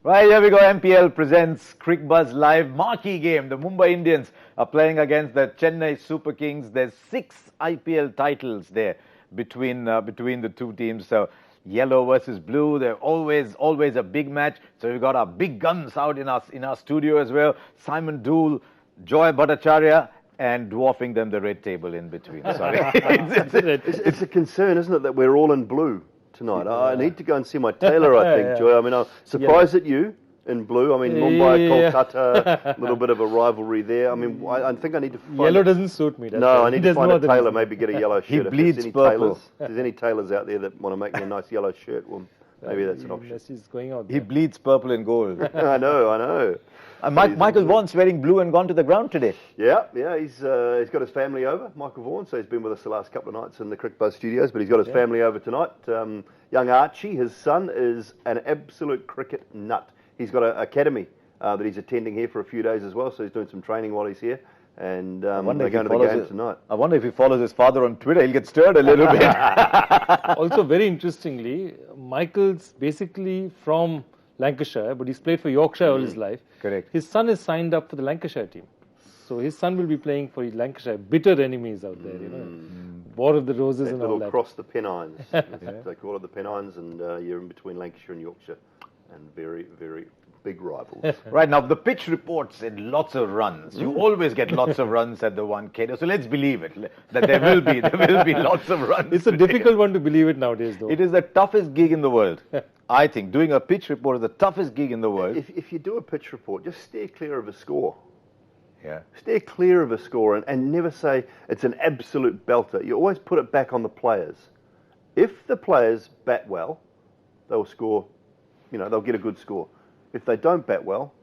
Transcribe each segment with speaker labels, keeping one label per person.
Speaker 1: Right, here we go. MPL presents Cricbuzz Live marquee game. The Mumbai Indians are playing against the Chennai Super Kings. There's 6 IPL titles there between the two teams. So yellow versus blue. They're always a big match. So we've got our big guns out in our studio as well. Simon Doull, Bhattacharjya, and dwarfing them the red table in between. Sorry,
Speaker 2: it's a concern, isn't it, that we're all in blue tonight? I need to go and see my tailor, I think, Joy. I mean, I'm surprised at you in blue. I mean, Mumbai, Kolkata, a little bit of a rivalry there. I mean, I think I need to find...
Speaker 3: Yellow doesn't suit me.
Speaker 2: I need to find a tailor, maybe get a yellow shirt.
Speaker 1: He bleeds purple.
Speaker 2: If there's any tailors out there that want to make me a nice yellow shirt, well, maybe that's an option.
Speaker 3: He's going out.
Speaker 1: He bleeds purple and gold.
Speaker 2: I know.
Speaker 1: Michael Vaughan's wearing blue and gone to the ground today.
Speaker 2: Yeah, he's got his family over, Michael Vaughan, so he's been with us the last couple of nights in the Cricbuzz studios, but he's got his family over tonight. Young Archie, his son, is an absolute cricket nut. He's got an academy that he's attending here for a few days as well, so he's doing some training while he's here, and they're going to the game tonight.
Speaker 1: I wonder if he follows his father on Twitter, he'll get stirred a little bit.
Speaker 3: Also, very interestingly, Michael's basically from Lancashire, but he's played for Yorkshire all his life.
Speaker 1: Correct.
Speaker 3: His son is signed up for the Lancashire team. So his son will be playing for Lancashire. Bitter enemies out there, you know. War of the Roses and all that.
Speaker 2: Cross the Pennines. They call it the Pennines, and you're in between Lancashire and Yorkshire. And very, very big rivals.
Speaker 1: Right, now the pitch report said lots of runs. You always get lots of runs at the 1K. So let's believe it, that there will be lots of runs.
Speaker 3: It's a difficult one to believe it nowadays, though.
Speaker 1: It is the toughest gig in the world. I think doing a pitch report is the toughest gig in the world.
Speaker 2: If you do a pitch report, just steer clear of a score.
Speaker 1: Yeah.
Speaker 2: Steer clear of a score and never say it's an absolute belter. You always put it back on the players. If the players bat well, they'll score, they'll get a good score. If they don't bat well,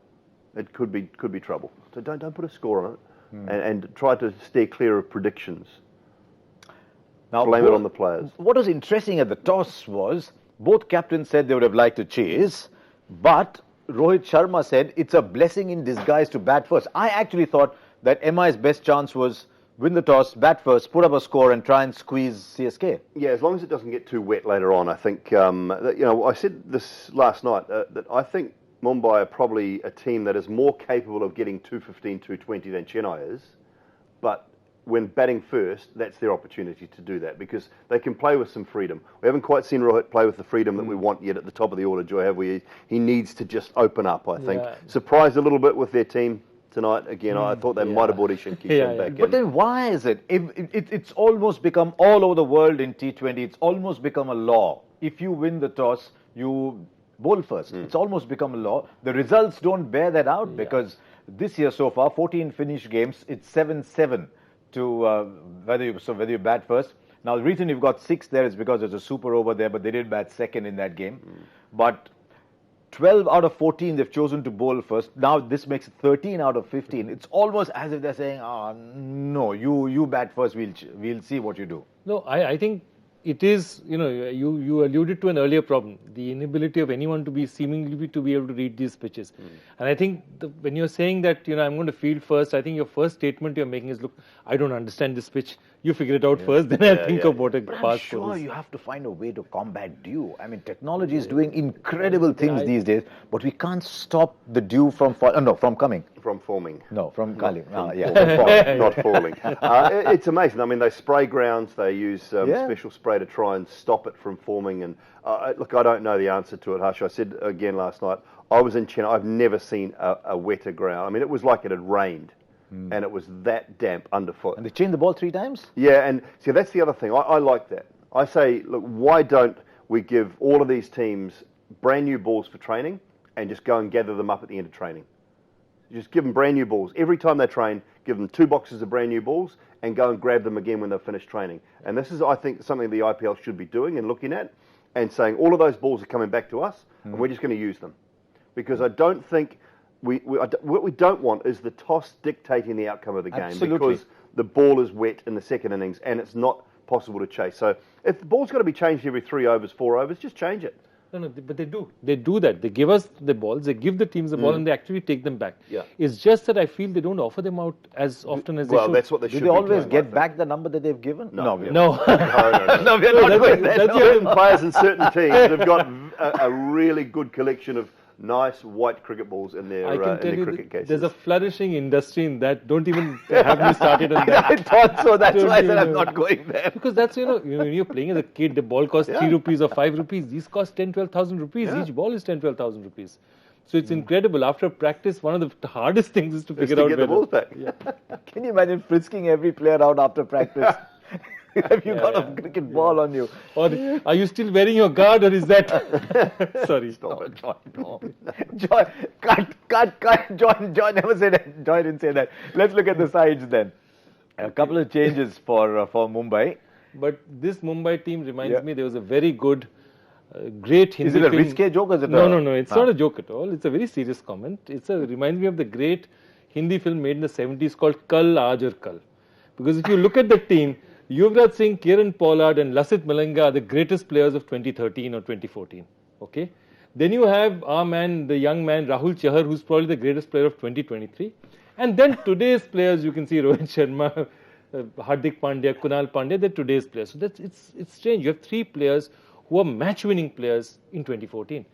Speaker 2: it could be trouble. So don't put a score on it and try to steer clear of predictions.
Speaker 1: Now,
Speaker 2: blame it on the players.
Speaker 1: What was interesting at the toss was both captains said they would have liked to chase, but Rohit Sharma said it's a blessing in disguise to bat first. I actually thought that MI's best chance was win the toss, bat first, put up a score and try and squeeze CSK.
Speaker 2: Yeah, as long as it doesn't get too wet later on. I think, I said this last night, that I think Mumbai are probably a team that is more capable of getting 215, 220 than Chennai is, but when batting first, that's their opportunity to do that because they can play with some freedom. We haven't quite seen Rohit play with the freedom that we want yet at the top of the order, Joy, have we? He needs to just open up, I think. Yeah. Surprised a little bit with their team tonight. Again, I thought they might have brought Ishan Kishan back in.
Speaker 1: But then why is it? It's almost become all over the world in T20, it's almost become a law. If you win the toss, you bowl first. It's almost become a law. The results don't bear that out because this year so far, 14 finished games, it's 7-7. To whether you bat first. Now, the reason you've got 6 there is because there's a super over there, but they did bat second in that game. But 12 out of 14 they've chosen to bowl first. Now this makes it 13 out of 15. It's almost as if they're saying, no, you bat first, we'll see what you do.
Speaker 3: No, I think it is, you alluded to an earlier problem, the inability of anyone to be able to read these pitches. And I think when you're saying that, I'm going to field first, I think your first statement you're making is, look, I don't understand this pitch. You figure it out first, then I'll think about it.
Speaker 1: I'm sure you have to find a way to combat dew. I mean, technology is doing incredible things these days, but we can't stop the dew from coming.
Speaker 2: From forming.
Speaker 1: No, from falling.
Speaker 2: Not falling. It's amazing. I mean, they spray grounds, they use special spray to try and stop it from forming. And look, I don't know the answer to it, Harsh. I said again last night, I was in Chennai, I've never seen a wetter ground. I mean, it was like it had rained. And it was that damp underfoot.
Speaker 1: And they changed the ball 3 times?
Speaker 2: Yeah, and see, that's the other thing. I like that. I say, look, why don't we give all of these teams brand new balls for training and just go and gather them up at the end of training? Just give them brand new balls. Every time they train, give them 2 boxes of brand new balls and go and grab them again when they've finished training. And this is, I think, something the IPL should be doing and looking at and saying all of those balls are coming back to us and we're just going to use them. Because I don't think... what we don't want is the toss dictating the outcome of the game because the ball is wet in the second innings and it's not possible to chase. So if the ball's got to be changed every 3 overs, 4 overs, just change it.
Speaker 3: No, but they do. They do that. They give us the balls, they give the teams the ball and they actually take them back.
Speaker 2: Yeah.
Speaker 3: It's just that I feel they don't offer them out as often as they should.
Speaker 2: Well, that's what they should be
Speaker 1: doing. Do they always get
Speaker 2: like
Speaker 1: back the number that they've given?
Speaker 2: No.
Speaker 1: No,
Speaker 2: we're not doing that. Certain players in certain teams have got a really good collection of nice white cricket balls in their,
Speaker 3: I can tell you
Speaker 2: cricket cases.
Speaker 3: there's a flourishing industry in that. Don't even have me started on that.
Speaker 1: I thought so. That's
Speaker 3: Don't
Speaker 1: why I
Speaker 3: you
Speaker 1: said I'm
Speaker 3: know?
Speaker 1: not going there.
Speaker 3: Because that's, when you're playing as a kid, the ball costs 3 rupees or 5 rupees. These cost 10,000-12,000 rupees.
Speaker 2: Yeah.
Speaker 3: Each ball is 10,000-12,000 rupees. So it's incredible. After practice, one of the hardest things is to figure out
Speaker 2: get the balls back.
Speaker 3: Yeah.
Speaker 1: Can you imagine frisking every player out after practice? Have you got a cricket ball on you?
Speaker 3: Or are you still wearing your guard, or is that? Sorry.
Speaker 2: Stop it.
Speaker 1: No. Joy, cut. Joy never said that. Joy didn't say that. Let's look at the sides then. A couple of changes for Mumbai.
Speaker 3: But this Mumbai team reminds me there was a very good, great Hindi
Speaker 1: Is it a
Speaker 3: film.
Speaker 1: risque joke or is it
Speaker 3: No. It's not a joke at all. It's a very serious comment. It reminds me of the great Hindi film made in the 70s called Kal, Aaj aur Kal. Because if you look at the team, Yuvraj Singh, Kieran Pollard and Lasith Malinga are the greatest players of 2013 or 2014. Okay? Then you have our man, the young man, Rahul Chahar, who's probably the greatest player of 2023. And then today's players, you can see Rohit Sharma, Hardik Pandya, Kunal Pandya, they're today's players. So it's strange. You have 3 players who are match-winning players in 2014.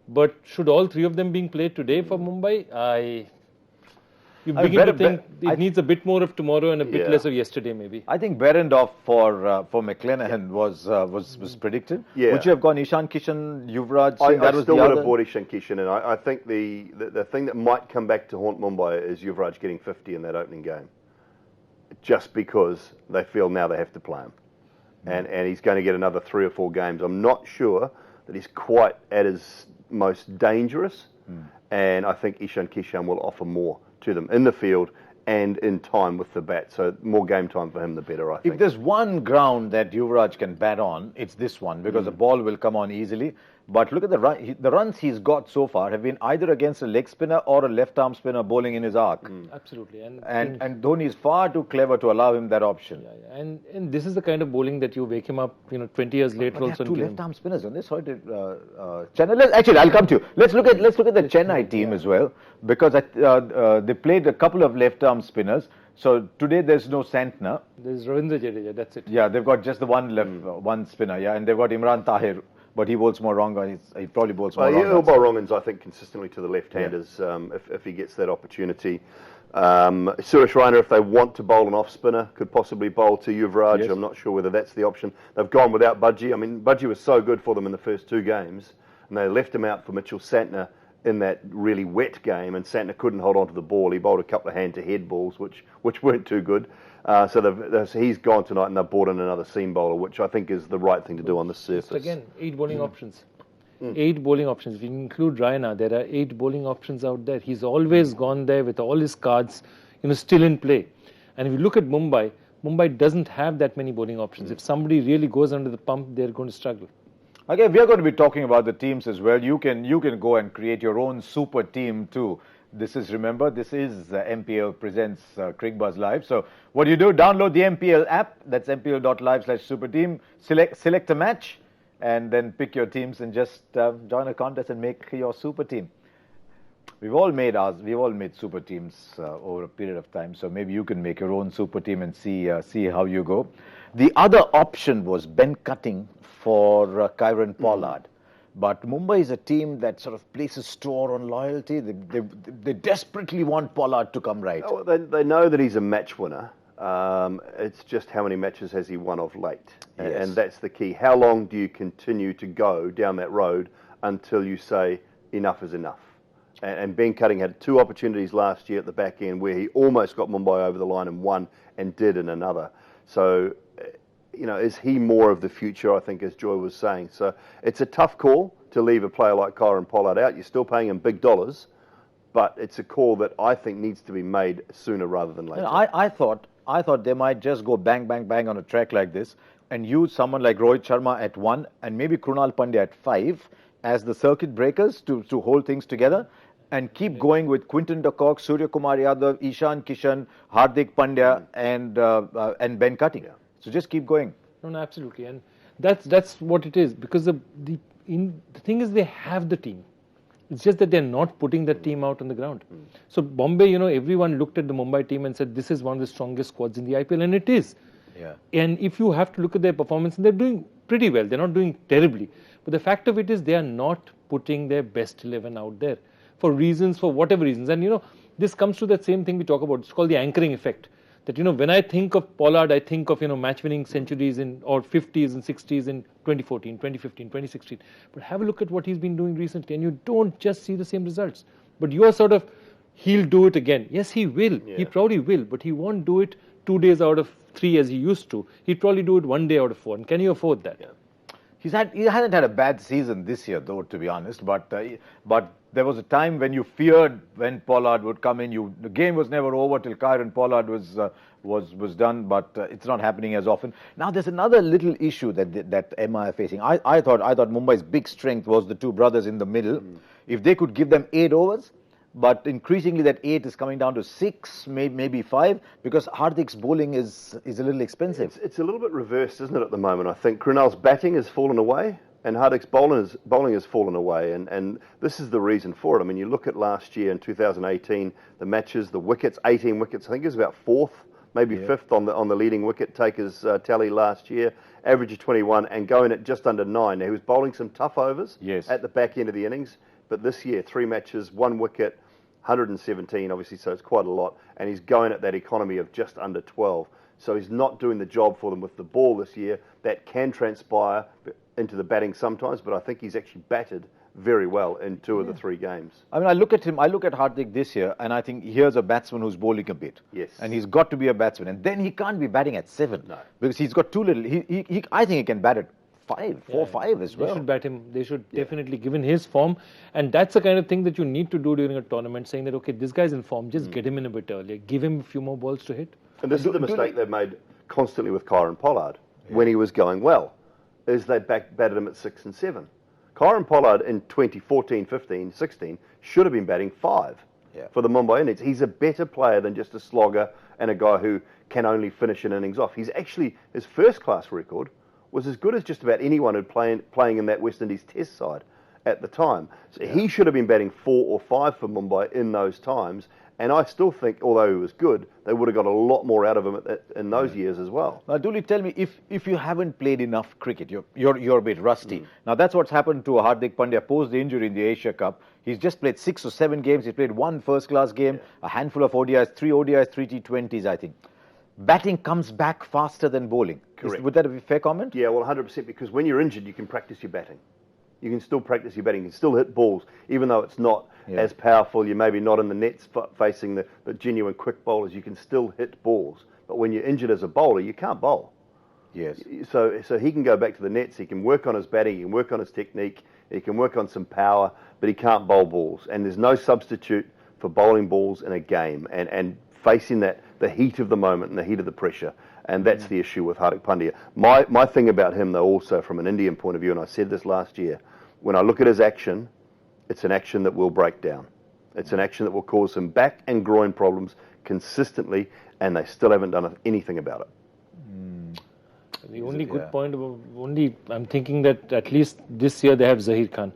Speaker 3: But should all 3 of them being played today for Mumbai? You begin to think it needs a bit more of tomorrow and a bit less of yesterday, maybe.
Speaker 1: I think Behrendorff for McClenaghan was predicted.
Speaker 2: Yeah.
Speaker 1: Would you have gone Ishan Kishan, Yuvraj Singh?
Speaker 2: I still would have bought Ishan Kishan, and I think the thing that might come back to haunt Mumbai is Yuvraj getting 50 in that opening game, just because they feel now they have to play him, and he's going to get another 3 or 4 games. I'm not sure that he's quite at his most dangerous, and I think Ishan Kishan will offer more to them in the field and in time with the bat. So more game time for him, the better, I think.
Speaker 1: If there's one ground that Yuvraj can bat on, it's this one, because the ball will come on easily. But look at the runs he's got so far have been either against a leg spinner or a left-arm spinner bowling in his arc.
Speaker 3: Absolutely.
Speaker 1: And Dhoni is far too clever to allow him that option.
Speaker 3: Yeah. And this is the kind of bowling that you wake him up, 20 years later
Speaker 1: But
Speaker 3: also.
Speaker 1: they have 2 left-arm spinners on this. Sorry to Chennai. Actually, I'll come to you. Let's look at the Chennai team as well, because they played a couple of left-arm spinners. So today there's no Santner.
Speaker 3: There's Ravindra Jadeja. That's it.
Speaker 1: Yeah, they've got just the one left, one spinner. Yeah, and they've got Imran Tahir. But he bowls more wrong. He probably bowls more wrong.
Speaker 2: He'll bowl wrong-ons, I think, consistently to the left-handers if he gets that opportunity. Suresh Raina, if they want to bowl an off-spinner, could possibly bowl to Yuvraj.
Speaker 1: Yes.
Speaker 2: I'm not sure whether that's the option. They've gone without Budgie. I mean, Budgie was so good for them in the first 2 games, and they left him out for Mitchell Santner in that really wet game, and Santner couldn't hold on to the ball. He bowled a couple of hand-to-head balls, which weren't too good. So he's gone tonight, and they've brought in another seam bowler, which I think is the right thing to do on the surface.
Speaker 3: So again, 8 bowling options. 8 bowling options. If you include Raina, there are 8 bowling options out there. He's always gone there with all his cards, still in play. And if you look at Mumbai doesn't have that many bowling options. If somebody really goes under the pump, they're going to struggle.
Speaker 1: Okay, we are going to be talking about the teams as well. You can go and create your own super team too. This is MPL presents Cricbuzz Live. So what do? Download the MPL app. That's mpl.live/superteam. Select a match, and then pick your teams and just join a contest and make your super team. We've all made super teams over a period of time. So maybe you can make your own super team and see how you go. The other option was Ben Cutting for Kieran Pollard. But Mumbai is a team that sort of places store on loyalty. They desperately want Pollard to come right.
Speaker 2: Oh, they know that he's a match winner. It's just how many matches has he won of late?
Speaker 1: Yes.
Speaker 2: And that's the key. How long do you continue to go down that road until you say enough is enough? And Ben Cutting had 2 opportunities last year at the back end where he almost got Mumbai over the line in one and did in another. So, is he more of the future, I think, as Joy was saying. So it's a tough call to leave a player like Kieran Pollard out. You're still paying him big dollars, but it's a call that I think needs to be made sooner rather than later.
Speaker 1: I thought they might just go bang, bang, bang on a track like this and use someone like Rohit Sharma at 1 and maybe Krunal Pandya at 5 as the circuit breakers to hold things together, and keep going with Quinton de Kock, Surya Kumar Yadav, Ishan Kishan, Hardik Pandya and Ben Cutting. Yeah. So just keep going.
Speaker 3: No, absolutely. And that's what it is, because the thing is they have the team. It's just that they're not putting that team out on the ground. So Bombay, everyone looked at the Mumbai team and said, this is one of the strongest squads in the IPL, and it is.
Speaker 1: Yeah.
Speaker 3: And if you have to look at their performance, they're doing pretty well. They're not doing terribly. But the fact of it is they are not putting their best 11 out there for reasons, for whatever reasons. And, this comes to that same thing we talk about. It's called the anchoring effect. That, when I think of Pollard, I think of, match-winning centuries or 50s and 60s in 2014, 2015, 2016. But have a look at what he's been doing recently, and you don't just see the same results. But you are sort of, he'll do it again. Yes, he will. Yeah. He probably will, but he won't do it 2 days out of 3 as he used to. He'd probably do it 1 day out of 4. And can you afford that?
Speaker 1: Yeah. He hasn't had a bad season this year, though, to be honest. But there was a time when you feared when Pollard would come in. The game was never over till Kieron Pollard was done, but it's not happening as often. Now there's another little issue that MI are facing. I thought Mumbai's big strength was the two brothers in the middle. If they could give them 8 overs. But increasingly that 8 is coming down to 6, maybe 5, because Hardik's bowling is a little expensive.
Speaker 2: It's a little bit reversed, isn't it, at the moment? I think Krunal's batting has fallen away and Hardik's bowling has fallen away. And this is the reason for it. I mean, you look at last year in 2018, the matches, the wickets, 18 wickets, I think it was about 4th, maybe 5th on the leading wicket takers tally last year, average of 21 and going at just under 9. Now, he was bowling some tough overs at the back end of the innings, but this year, 3 matches, 1 wicket, 117, obviously, so it's quite a lot. And he's going at that economy of just under 12. So he's not doing the job for them with the ball this year. That can transpire into the batting sometimes, but I think he's actually batted very well in 2 of the 3 games.
Speaker 1: I mean, I look at Hardik this year, and I think here's a batsman who's bowling a bit.
Speaker 2: Yes.
Speaker 1: And he's got to be a batsman. And then he can't be batting at 7.
Speaker 2: No.
Speaker 1: Because he's got too little. I think he can bat at 4-5 as well.
Speaker 3: They should bat him. They should definitely, given his form. And that's the kind of thing that you need to do during a tournament, saying that, okay, this guy's in form, just get him in a bit earlier. Give him a few more balls to hit.
Speaker 2: And this is the mistake they've made constantly with Kieron Pollard when he was going well, is they batted him at 6 and 7. Kieron Pollard in 2014, 15, 16 should have been batting 5 for the Mumbai Indians. He's a better player than just a slogger and a guy who can only finish an innings off. He's actually, his first-class record was as good as just about anyone who'd playing in that West Indies Test side at the time. So he should have been batting 4 or 5 for Mumbai in those times. And I still think, although he was good, they would have got a lot more out of him in those years as well.
Speaker 1: Now, Dooley, tell me, if you haven't played enough cricket, you're a bit rusty. Now, that's what's happened to Hardik Pandya post the injury in the Asia Cup. He's just played 6 or 7 games. He's played 1 first-class game, a handful of ODIs, 3 ODIs, 3 T20s, I think. Batting comes back faster than bowling.
Speaker 2: Correct.
Speaker 1: Would that be a fair comment?
Speaker 2: Yeah, well, 100%, because when you're injured, you can practice your batting. You can still practice your batting. You can still hit balls, even though it's not as powerful. You're maybe not in the nets facing the genuine quick bowlers. You can still hit balls. But when you're injured as a bowler, you can't bowl.
Speaker 1: Yes.
Speaker 2: So he can go back to the nets. He can work on his batting. He can work on his technique. He can work on some power, but he can't bowl balls. And there's no substitute for bowling balls in a game and facing the heat of the moment and the heat of the pressure. And that's the issue with Hardik Pandya. My thing about him, though, also from an Indian point of view, and I said this last year, when I look at his action, it's an action that will break down. It's an action that will cause him back and groin problems consistently, and they still haven't done anything about it.
Speaker 3: The only good point, I'm thinking that at least this year they have Zahir Khan.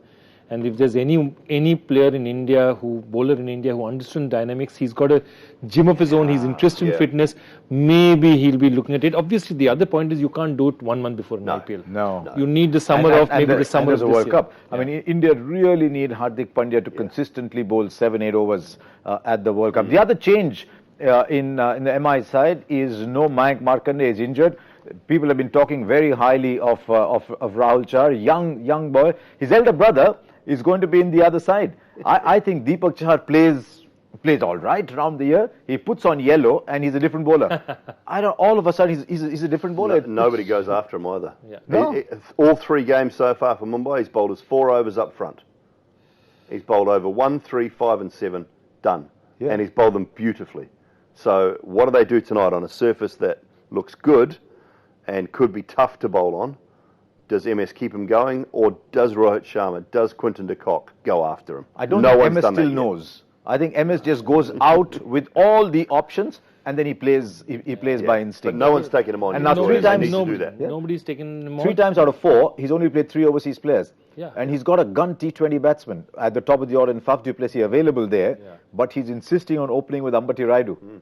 Speaker 3: And if there's any player in India, bowler in India who understands dynamics, he's got a gym of his own, he's interested in fitness, maybe he'll be looking at it. Obviously, the other point is you can't do it 1 month before an IPL.
Speaker 1: No.
Speaker 3: You need the summer off, maybe the summer of
Speaker 1: the
Speaker 3: this
Speaker 1: World
Speaker 3: year.
Speaker 1: Cup. I mean, India really need Hardik Pandya to consistently bowl 7-8 overs at the World Cup. The other change in the MI side is no Mayank Markanday is injured. People have been talking very highly of Rahul Chahar, young boy. His elder brother is going to be in the other side. I think Deepak Chahar plays all right around the year. He puts on yellow and he's a different bowler. All of a sudden he's a different bowler.
Speaker 2: Nobody goes after him either.
Speaker 3: Yeah.
Speaker 1: No.
Speaker 2: All 3 games so far for Mumbai, he's bowled his 4 overs up front. He's bowled over 1, 3, 5 and 7, done.
Speaker 1: Yeah.
Speaker 2: And he's bowled them beautifully. So what do they do tonight on a surface that looks good and could be tough to bowl on? Does MS keep him going, or does Rohit Sharma, does Quinton de Kock go after him?
Speaker 1: I don't think MS still knows. I think MS just goes out with all the options, and then he plays by instinct.
Speaker 2: But no one's taken him on.
Speaker 1: And now 3 times,
Speaker 3: nobody's taken him on.
Speaker 1: 3 times out of 4, he's only played 3 overseas players.
Speaker 3: Yeah.
Speaker 1: And he's got a gun T20 batsman at the top of the order in Faf du Plessis available there, but he's insisting on opening with Ambati Rayudu.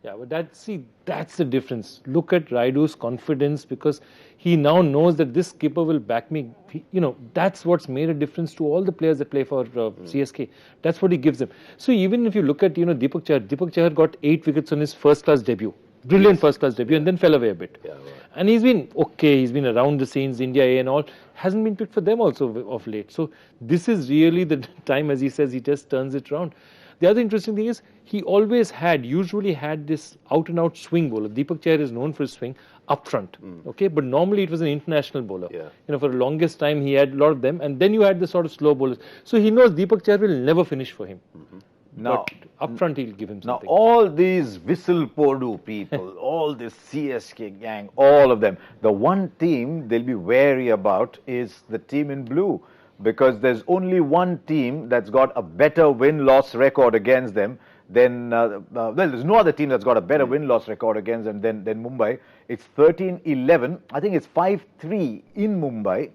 Speaker 3: Yeah, but that's the difference. Look at Raidu's confidence, because he now knows that this skipper will back me. That's what's made a difference to all the players that play for CSK. That's what he gives them. So even if you look at, Deepak Chahar got 8 wickets on his first-class debut. Brilliant first-class debut, and then fell away a bit.
Speaker 2: Yeah, right.
Speaker 3: And he's been okay. He's been around the scenes, India A and all. Hasn't been picked for them also of late. So this is really the time, as he says, he just turns it around. The other interesting thing is he usually had this out-and-out swing bowler. Deepak Chahar is known for his swing up front, okay? But normally it was an international bowler.
Speaker 2: Yeah.
Speaker 3: For the longest time he had a lot of them, and then you had the sort of slow bowlers. So he knows Deepak Chahar will never finish for him.
Speaker 1: Now,
Speaker 3: but up front he'll give him something.
Speaker 1: Now all these whistle Podu people, all this CSK gang, all of them, the one team they'll be wary about is the team in blue. Because there's only one team that's got a better win-loss record against them than, there's no other team that's got a better win-loss record against them than Mumbai. It's 13-11. I think it's 5-3 in Mumbai.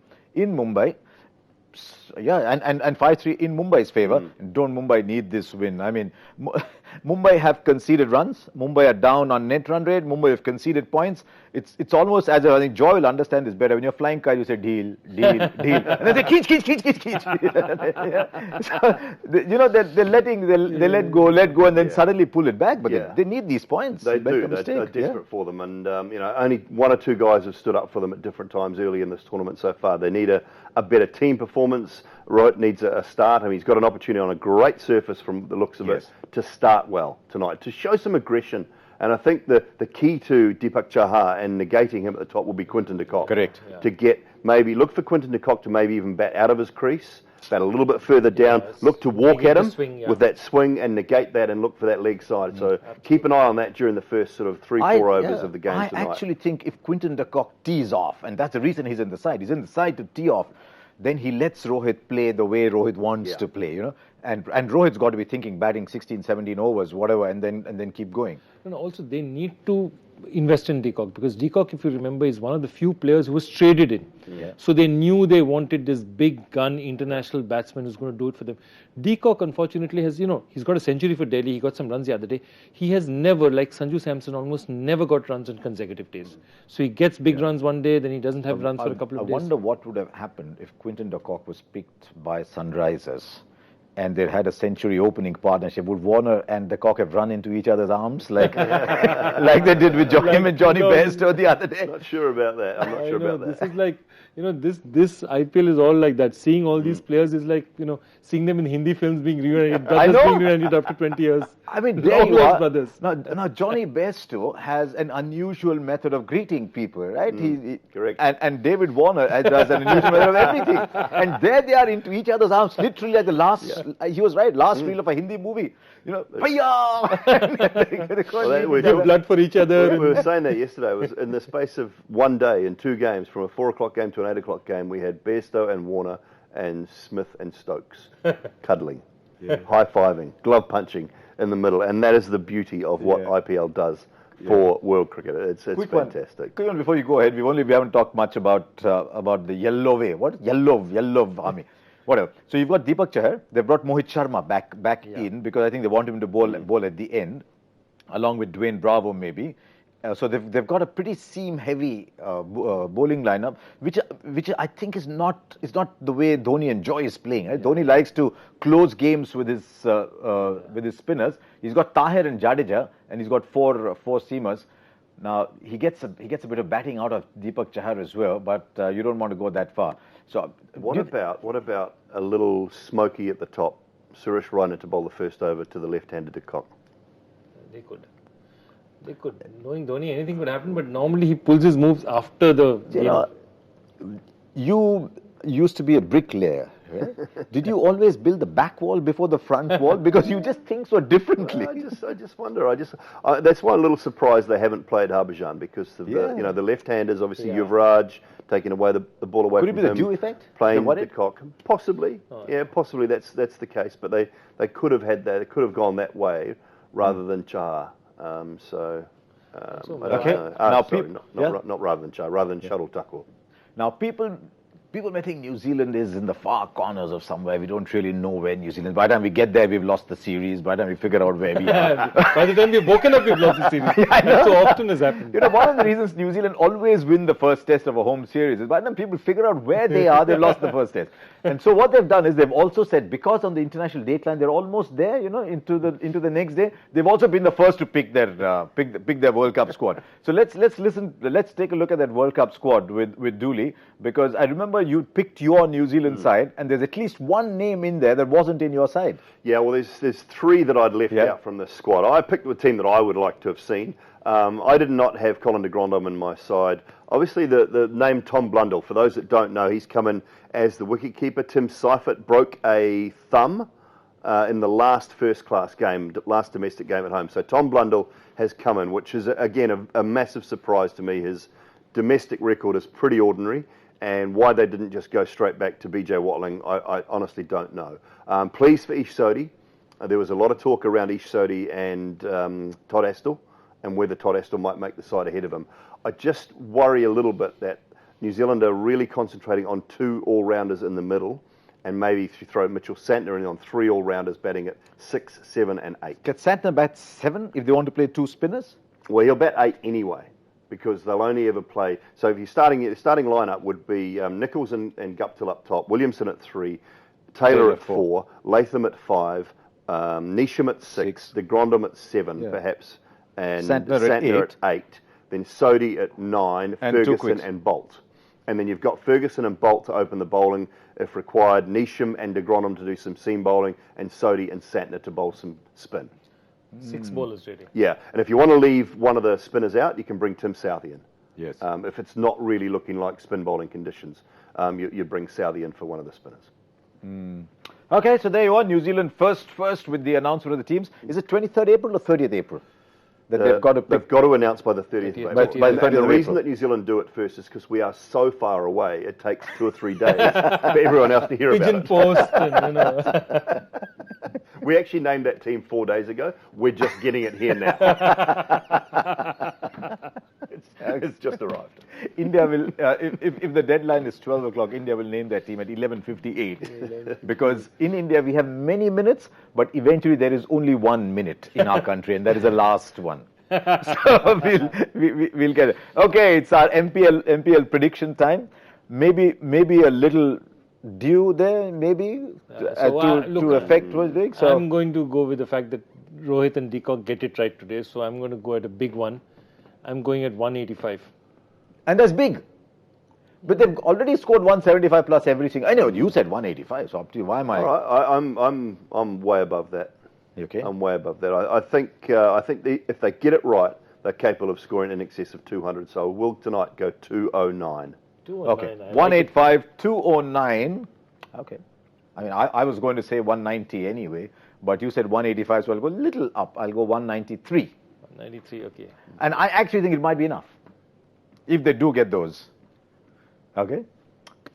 Speaker 1: Yeah, and 5-3 in Mumbai's favour. Don't Mumbai need this win? I mean, Mumbai have conceded runs. Mumbai are down on net run rate. Mumbai have conceded points. It's almost as if, I think Joy will understand this better. When you're flying kite, you say deal, deal, deal. And then they keech. So, they let go, and then suddenly pull it back. But they need these points.
Speaker 2: They do. They're desperate for them. And, only one or two guys have stood up for them at different times early in this tournament so far. They need a better team performance. Rohit needs a start. I mean, he's got an opportunity on a great surface from the looks of it to start well tonight, to show some aggression. And I think the key to Deepak Chahar and negating him at the top will be Quinton de Kock.
Speaker 1: Correct.
Speaker 2: To look for Quinton de Kock to maybe even bat out of his crease, bat a little bit further down, look to walk at him with that swing and negate that and look for that leg side. So keep an eye on that during the first sort of 3-4 overs of the game tonight.
Speaker 1: I actually think if Quinton de Kock tees off, and that's the reason he's in the side, he's in the side to tee off, then he lets Rohit play the way Rohit wants to play, And Rohit's got to be thinking batting 16, 17 overs, whatever, and then keep going.
Speaker 3: And also they need to invest in de Kock, because de Kock, if you remember, is one of the few players who was traded in. So they knew they wanted this big gun international batsman who's going to do it for them. De Kock, unfortunately, has, he's got a century for Delhi. He got some runs the other day. He has never, like Sanju Samson, almost never got runs on consecutive days. So he gets big runs one day, then he doesn't have runs for a couple of days.
Speaker 1: I wonder what would have happened if Quinton de Kock was picked by Sunrisers and they had a century opening partnership. Would Warner and de Kock have run into each other's arms like like they did with him and Johnny Bairstow the other day?
Speaker 2: Not sure about that. I'm not sure about that.
Speaker 3: This is like, this IPL is all like that. Seeing all these players is like, seeing them in Hindi films being reunited. Being reunited after 20 years.
Speaker 1: I mean, there you are.
Speaker 3: Brothers.
Speaker 1: Now, Johnny Bairstow has an unusual method of greeting people, right?
Speaker 2: Correct.
Speaker 1: And David Warner has an unusual method of everything. And there they are into each other's arms, literally like the last, he was right, last reel of a Hindi movie. Bhaiya!
Speaker 3: They have blood for each other.
Speaker 2: We were saying that yesterday. It was in the space of one day, in 2 games, from a 4 o'clock game to an 8 o'clock game, we had Bairstow and Warner and Smith and Stokes cuddling, high-fiving, glove punching in the middle. And that is the beauty of what IPL does for world cricket. It's fantastic.
Speaker 1: Quick one before you go ahead. We haven't talked much about the yellow way. What? Yellow army. Whatever. So you've got Deepak Chahar. They've brought Mohit Sharma back in because I think they want him to bowl at the end, along with Dwayne Bravo maybe. So they've got a pretty seam-heavy bowling lineup, which I think is not the way Dhoni enjoys playing. Right? Dhoni likes to close games with his spinners. He's got Tahir and Jadeja, and he's got four seamers. Now he gets a bit of batting out of Deepak Chahar as well, but you don't want to go that far. So
Speaker 2: what about a little smoky at the top? Suresh Raina to bowl the first over to the left-handed de Kock.
Speaker 3: They could. Knowing Dhoni, anything could happen, but normally he pulls his moves after the game.
Speaker 1: You used to be a bricklayer. Right? Did you always build the back wall before the front wall? Because you just think so differently.
Speaker 2: I just wonder. That's why I'm a little surprised they haven't played Harbhajan, because of the left-handers, obviously Yuvraj taking away the ball away from him.
Speaker 1: Could it be the dew effect?
Speaker 2: Playing de Kock, possibly. Possibly that's the case. But they could have had that. They could have gone that way rather than Chahar. I don't know.
Speaker 1: Now
Speaker 2: not rather than Chahar, rather than Shuttle Tuckle.
Speaker 1: Now people people may think New Zealand is in the far corners of somewhere. We don't really know where New Zealand is. By the time we get there, we've lost the series. By the time we figure out where we are.
Speaker 3: By the time we've woken up, we've lost the series. That so often has happened.
Speaker 1: One of the reasons New Zealand always win the first test of a home series is by the time people figure out where they are, they've lost the first test. And so what they've done is they've also said, because on the international dateline, they're almost there, into the next day, they've also been the first to pick their World Cup squad. So let's take a look at that World Cup squad with Dooley, because I remember you picked your New Zealand side, and there's at least one name in there that wasn't in your side.
Speaker 2: Yeah, well, there's three that I'd left out from this squad. I picked the team that I would like to have seen. I did not have Colin de Grandhomme in my side. Obviously, the name Tom Blundell, for those that don't know, he's come in as the wicketkeeper. Tim Seifert broke a thumb in the last first-class game, last domestic game at home. So Tom Blundell has come in, which is, again, a massive surprise to me. His domestic record is pretty ordinary. And why they didn't just go straight back to BJ Watling, I honestly don't know. Pleased for Ish Sodhi. There was a lot of talk around Ish Sodhi and Todd Astle, and whether Todd Astle might make the side ahead of him. I just worry a little bit that New Zealand are really concentrating on two all-rounders in the middle, and maybe if you throw Mitchell Santner in on three all-rounders batting at 6, 7 and 8.
Speaker 1: Can Santner bat 7 if they want to play 2 spinners?
Speaker 2: Well, he'll bat 8 anyway, because they'll only ever play. So if the starting lineup would be Nichols and Guptill up top, Williamson at 3, Taylor at 4, Latham at 5, Neesham at 6, de Grandhomme at 7 perhaps, and Santner at 8. Then Sodhi at 9, and Ferguson and Bolt. And then you've got Ferguson and Bolt to open the bowling if required, Neesham and de Grandhomme to do some seam bowling, and Sodhi and Santner to bowl some spin.
Speaker 3: 6 bowlers ready.
Speaker 2: Yeah, and if you want to leave one of the spinners out, you can bring Tim Southee in.
Speaker 1: Yes.
Speaker 2: If it's not really looking like spin bowling conditions, you bring Southee in for one of the spinners.
Speaker 1: Okay, so there you are. New Zealand first with the announcement of the teams. Is it 23rd April or 30th April? That they've got
Speaker 2: to announce by the 30th of April.
Speaker 1: By the 30th
Speaker 2: the
Speaker 1: of
Speaker 2: reason
Speaker 1: April.
Speaker 2: that New Zealand do it first is because we are so far away. It takes 2 or 3 days for everyone else to hear
Speaker 3: Pigeon
Speaker 2: about it.
Speaker 3: post, and,
Speaker 2: We actually named that team 4 days ago. We're just getting it here now. It's just arrived.
Speaker 1: India will, if the deadline is 12 o'clock, India will name their team at 11:58. Because in India we have many minutes, but eventually there is only 1 minute in our country, and that is the last one. So we'll get it. Okay, it's our MPL prediction time. Maybe a little due there, maybe to affect what's doing. So
Speaker 3: I'm going to go with the fact that Rohit and Deacock get it right today, so I'm going to go at a big one. I'm going at 185.
Speaker 1: And that's big. But they've already scored 175 plus everything. I know you said 185, so up to you. Why am I?
Speaker 2: All right, I'm way above that.
Speaker 1: Okay.
Speaker 2: I'm way above that. I think if they get it right, they're capable of scoring in excess of 200. So we'll tonight go 209.
Speaker 3: 209.
Speaker 1: Okay. 185, 209. Okay. I mean, I was going to say 190 anyway, but you said 185, so I'll go a little up. I'll go 193.
Speaker 3: 193, okay.
Speaker 1: And I actually think it might be enough if they do get those. Okay.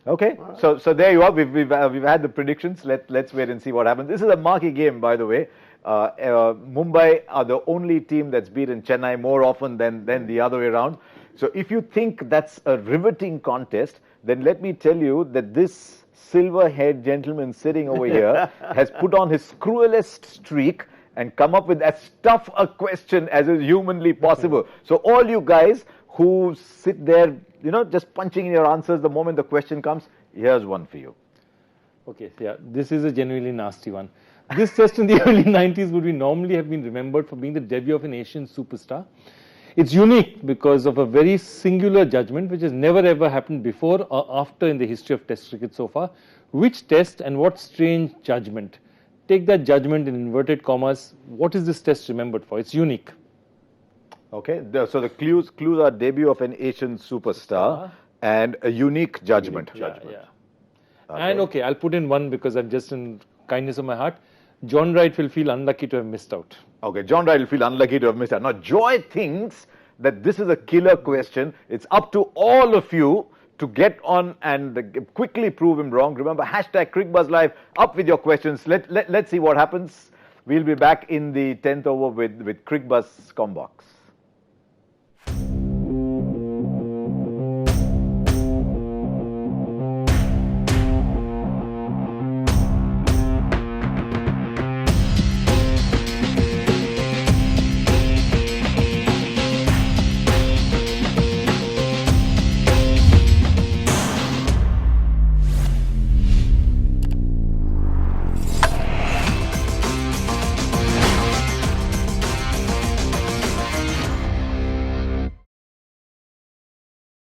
Speaker 1: Okay. Right. So there you are. We've had the predictions. Let's wait and see what happens. This is a marquee game, by the way. Mumbai are the only team that's beaten Chennai more often than the other way around. So if you think that's a riveting contest, then let me tell you that this silver-haired gentleman sitting over here has put on his cruelest streak and come up with as tough a question as is humanly possible. So all you guys who sit there, just punching in your answers the moment the question comes, here's one for you.
Speaker 3: Okay, yeah, this is a genuinely nasty one. This test in the early 90s would normally have been remembered for being the debut of an Asian superstar. It's unique because of a very singular judgment which has never ever happened before or after in the history of Test cricket so far. Which test and what strange judgment? Take that judgment in inverted commas. What is this test remembered for? It's unique.
Speaker 1: Okay, so the clues are debut of an Asian superstar and a unique judgment.
Speaker 3: Yeah. Okay. And okay, I'll put in one because I'm just in kindness of my heart. John Wright will feel unlucky to have missed out.
Speaker 1: Okay, John Wright will feel unlucky to have missed out. Now, Joy thinks that this is a killer question. It's up to all of you to get on and quickly prove him wrong. Remember, hashtag Cricbuzz Live, up with your questions. Let's see what happens. We'll be back in the 10th over with Cricbuzz Combox.